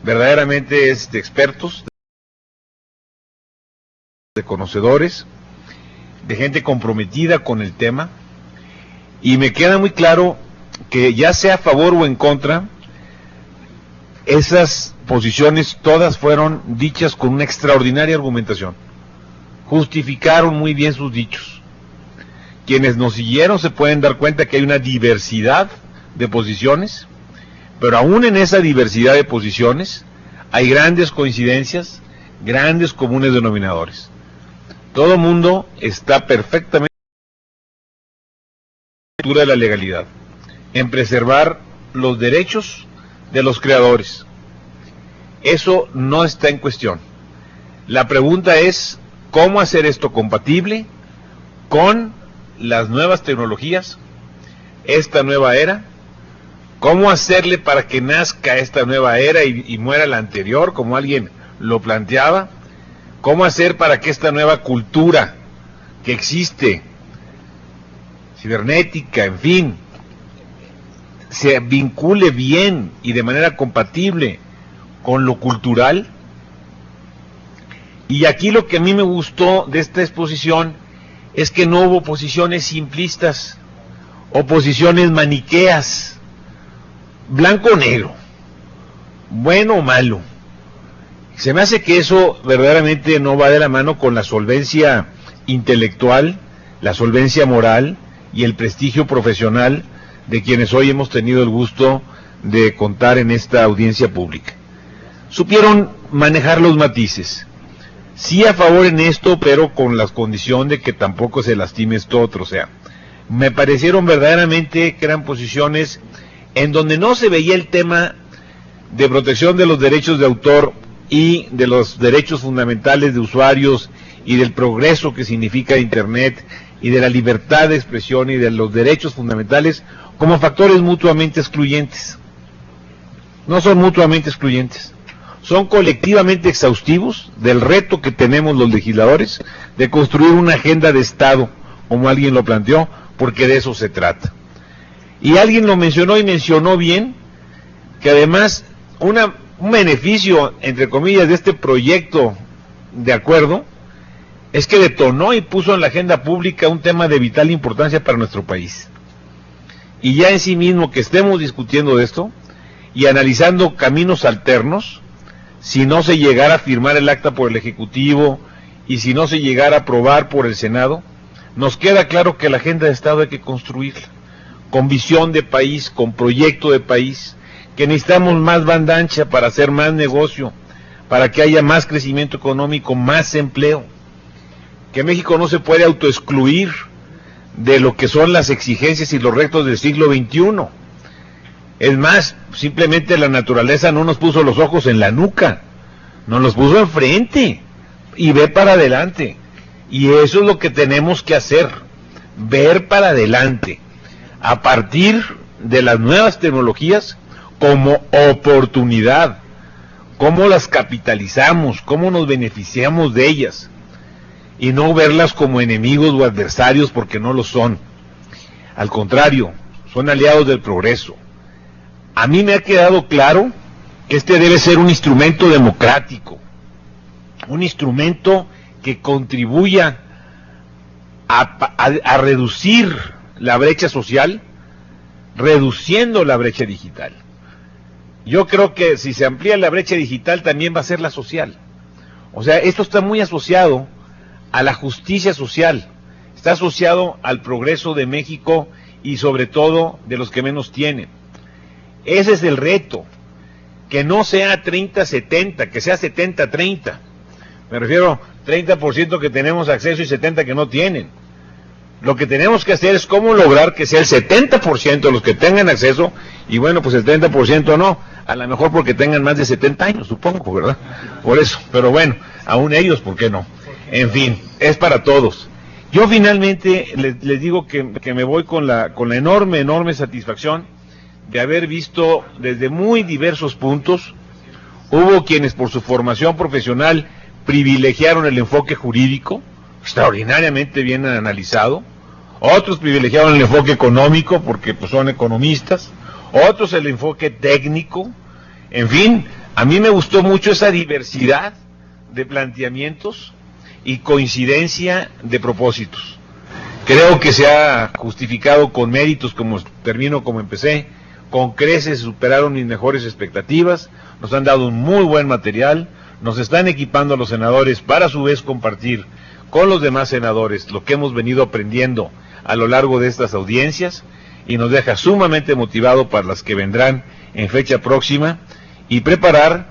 verdaderamente es de expertos, de conocedores, de gente comprometida con el tema, y me queda muy claro que ya sea a favor o en contra, esas posiciones todas fueron dichas con una extraordinaria argumentación, justificaron muy bien sus dichos. Quienes nos siguieron se pueden dar cuenta que hay una diversidad de posiciones, pero aún en esa diversidad de posiciones hay grandes coincidencias, grandes comunes denominadores. Todo el mundo está perfectamente en la legalidad, en preservar los derechos de los creadores. Eso no está en cuestión. La pregunta es cómo hacer esto compatible con las nuevas tecnologías, esta nueva era, cómo hacerle para que nazca esta nueva era y muera la anterior, como alguien lo planteaba, cómo hacer para que esta nueva cultura que existe, cibernética, en fin, se vincule bien y de manera compatible con lo cultural. Y aquí lo que a mí me gustó de esta exposición es que no hubo posiciones simplistas o posiciones maniqueas, blanco o negro, bueno o malo. Se me hace que eso verdaderamente no va de la mano con la solvencia intelectual, la solvencia moral y el prestigio profesional de quienes hoy hemos tenido el gusto de contar en esta audiencia pública. Supieron manejar los matices, sí a favor en esto, pero con la condición de que tampoco se lastime esto otro. O sea, me parecieron verdaderamente que eran posiciones en donde no se veía el tema de protección de los derechos de autor y de los derechos fundamentales de usuarios y del progreso que significa Internet y de la libertad de expresión y de los derechos fundamentales como factores mutuamente excluyentes. No son mutuamente excluyentes, son colectivamente exhaustivos del reto que tenemos los legisladores de construir una agenda de Estado, como alguien lo planteó, porque de eso se trata. Y alguien lo mencionó y mencionó bien, que además un beneficio, entre comillas, de este proyecto de acuerdo, es que detonó y puso en la agenda pública un tema de vital importancia para nuestro país. Y ya en sí mismo que estemos discutiendo de esto y analizando caminos alternos, si no se llegara a firmar el acta por el Ejecutivo y si no se llegara a aprobar por el Senado, nos queda claro que la agenda de Estado hay que construirla, con visión de país, con proyecto de país, que necesitamos más banda ancha para hacer más negocio, para que haya más crecimiento económico, más empleo, que México no se puede autoexcluir de lo que son las exigencias y los retos del siglo XXI. Es más, simplemente la naturaleza no nos puso los ojos en la nuca, nos los puso enfrente y ve para adelante. Y eso es lo que tenemos que hacer, ver para adelante, a partir de las nuevas tecnologías como oportunidad, cómo las capitalizamos, cómo nos beneficiamos de ellas, y no verlas como enemigos o adversarios, porque no lo son. Al contrario, son aliados del progreso. A mí me ha quedado claro que este debe ser un instrumento democrático, un instrumento que contribuya a reducir la brecha social, reduciendo la brecha digital. Yo creo que si se amplía la brecha digital, también va a ser la social. O sea, esto está muy asociado a la justicia social, está asociado al progreso de México y sobre todo de los que menos tienen. Ese es el reto, que no sea 30-70, que sea 70-30. Me refiero 30% que tenemos acceso y 70% que no tienen. Lo que tenemos que hacer es cómo lograr que sea el 70% los que tengan acceso, y bueno, pues el 30% no, a lo mejor porque tengan más de 70 años, supongo, ¿verdad? Por eso, pero bueno, aún ellos, ¿por qué no? En fin, es para todos. Yo finalmente les digo que me voy con la enorme satisfacción de haber visto desde muy diversos puntos. Hubo quienes por su formación profesional privilegiaron el enfoque jurídico, extraordinariamente bien analizado. Otros privilegiaron el enfoque económico porque pues son economistas. Otros el enfoque técnico. En fin, A mí me gustó mucho esa diversidad de planteamientos y coincidencia de propósitos. Creo que se ha justificado con méritos, como termino como empecé, con creces superaron mis mejores expectativas, nos han dado un muy buen material, nos están equipando a los senadores para a su vez compartir con los demás senadores lo que hemos venido aprendiendo a lo largo de estas audiencias, y nos deja sumamente motivado para las que vendrán en fecha próxima, y preparar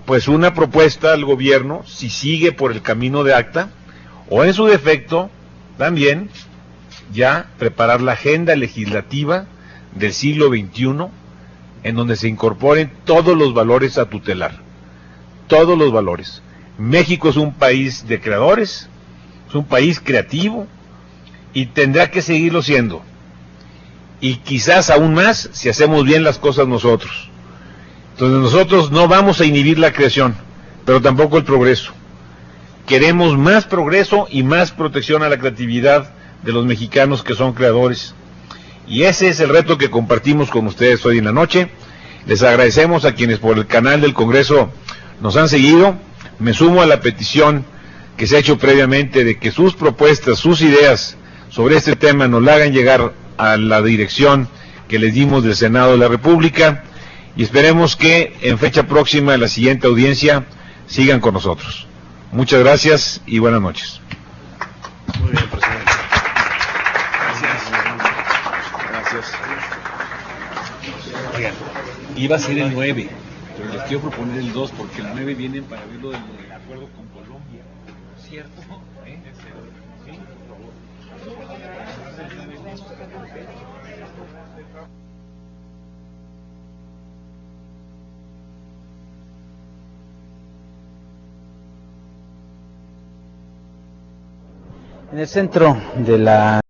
pues una propuesta al gobierno, si sigue por el camino de ACTA, o en su defecto también ya preparar la agenda legislativa del siglo XXI, en donde se incorporen todos los valores a tutelar, todos los valores. México es un país de creadores, es un país creativo, y tendrá que seguirlo siendo, y quizás aún más si hacemos bien las cosas nosotros. Entonces nosotros no vamos a inhibir la creación, pero tampoco el progreso. Queremos más progreso y más protección a la creatividad de los mexicanos que son creadores. Y ese es el reto que compartimos con ustedes hoy en la noche. Les agradecemos a quienes por el canal del Congreso nos han seguido. Me sumo a la petición que se ha hecho previamente de que sus propuestas, sus ideas sobre este tema nos la hagan llegar a la dirección que les dimos del Senado de la República, y esperemos que en fecha próxima, en la siguiente audiencia, sigan con nosotros. Muchas gracias y buenas noches. Muy bien, presidente. Gracias. Oigan, iba a ser el 9, pero les quiero proponer el 2, porque el 9 vienen para ver lo del acuerdo con Colombia. ¿Cierto? ¿Sí? En el centro de la